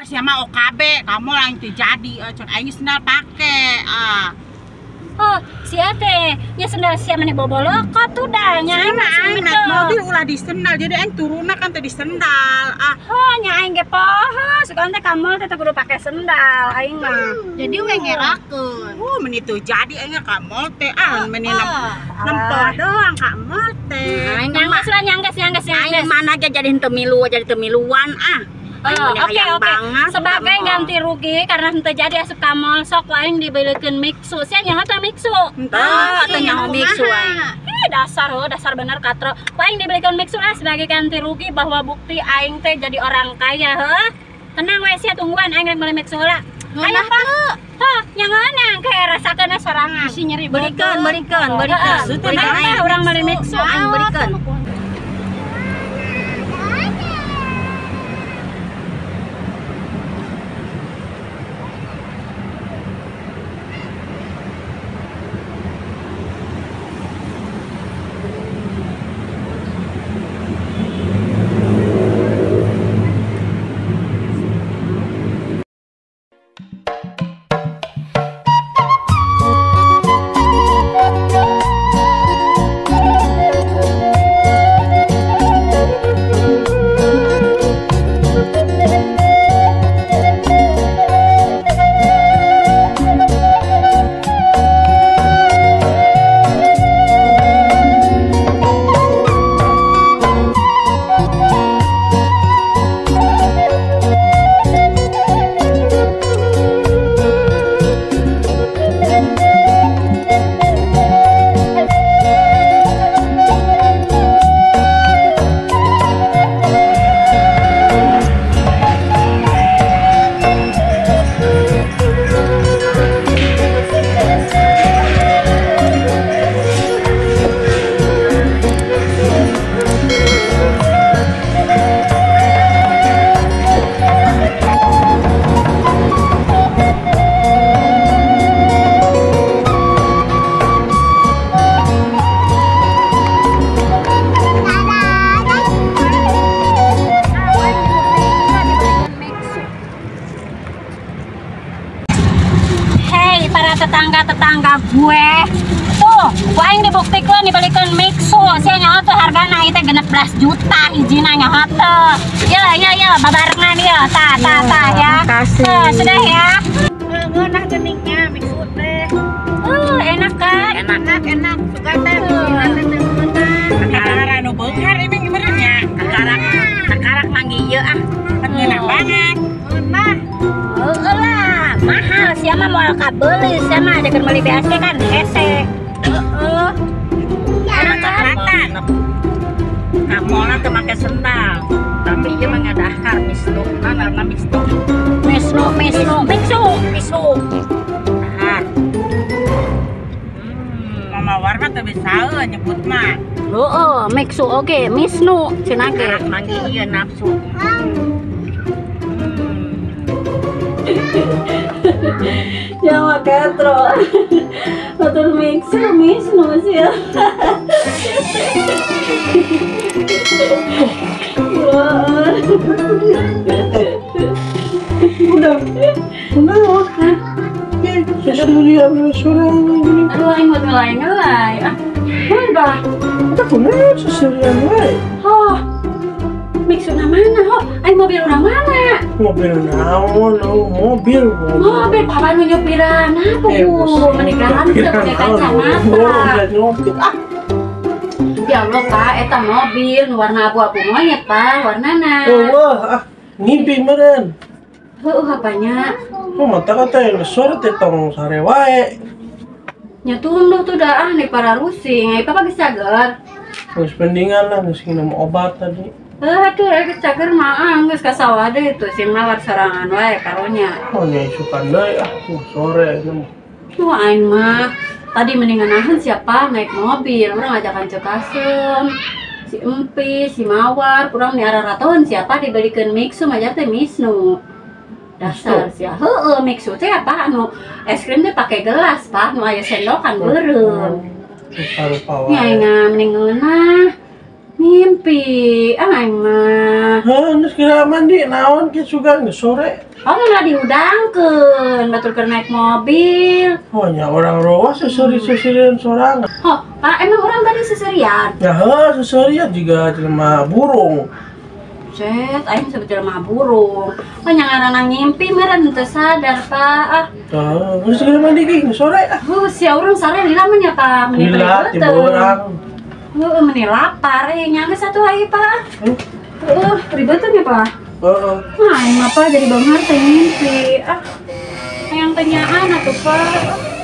sama OKB, kamu lain jadi cek aing sendal pake. Oh, sia teh, nya sendal sia mane bobolo kok tuh dah nya aing Aing naik mobil ulah di sendal, jadi aing turunna kan teh di sendal. Oh, nya aing ge poho, sugan teh kamu teh kudu pake sendal aing mah. Jadi we ngerakeun. Meni tuh jadi aing ka mall teh meni nempel doang ka mall teh. Aing nyangges lah nyangges. Aing mana ge jadi henteu milu, jadi teu miluan Oke. Sebagai ganti rugi karena henteu jadi asup ka mall sok aing dibelikeun mixu. Sia nyaho teh mixu. Teu nyaho mixu aing. Dasar bener katro. Aing dibelikeun mixu sebagai ganti rugi bahwa bukti aing teh jadi orang kaya heuh. Tenang we sia tungguan aing rek meuli mixu heula. Ayo Pak. Hah, nyangeunang kayak rasakeun sorangan. Si nyeri Beurekeun. Urang meuli mixu aing beurekeun. Tetangga gue tuh aing dibuktikan dibalikan mixu sia nyaho teh hargana ieu teh 16 juta hijina nyaho teh. Ya babarengan ya tah ya. Sudah ya. Ngeunah geuningnya mixu teh. Enak kan? Enak. Suka teh kakara nu beunghar ieu gimana nya? Kakarak manggi ieu Enak banget. Lah, mahal siapa mau kabeli sama ada meuli BSK kan hese. Enak kelihatan. Kamu lah tuh pakai sendal, tapi dia mengadahar misnu, mana misnu. Dahar. Mama warna tuh bisa nyebut mah. Mixu oke, misnu cenah ge. Manggi ieu nafsu. Jawa katro. Betul mixu sih ya. Udah. Sudah mulia suara ini. Aduh, aing mau ngelai. Mana? Kita punya sesuatu lain. Mixu mana? Aing mobil orang mana? Mobil naon? Mobil. Papa nu nyupiran apa bu? Menikahan sudah pakai kacamata. Ya Allah Pak, eta mobil warna abu-abu monyet Pak, warnana. Ngimpi meureun. Apanya? Mata kata yang sore teh tong sare wae. Nya tunduh tuh dah nih para rusing. Papa geus cager. Geus pendingan lah geus minum obat tadi. Tuh geus cager mah geus ka sawah deui tuh sing nawar sarangan wae karonya. Nya isukan deui sore mah. Tuh aing mah tadi mendingan nahan siapa naik mobil, orang ngajakan cekasem. Si Empi, si Mawar, kurang nih arah-arah siapa dibalikin mixu majar teh misnu. Dasar sia. Mixu teh apa anu es krim teh pakai gelas, Pak. Nu aya sendok kan beureum. Rupa-rupa wae. Nya inga mendingan nah. Mimpi, aing mah. Hah, geus kira mandi naon ki sugan geus sore. Oh, nggak diudangkeun, batur keur naik mobil. Oh nya orang roa seseri-seserian sorangan. Oh, Pak, emang orang tadi seserian? Ya heuh seserian juga jelema burung. Cet, aing sebetulnya mah burung. Oh, yang ngaranna ngimpi meureun teu sadar, Pak. Ah, Tah, geus kira mandi ki geus sore ah. sia urang sare lila mah nya, Pak. Meni Lila ti urang. Meni lapar, nyangge satu hari, Pak. Ribetun ya, Pak. Heeh. Nah, emang Pak jadi bangar teh ngimpi. Ah, yang tanyaan atuh, Pak.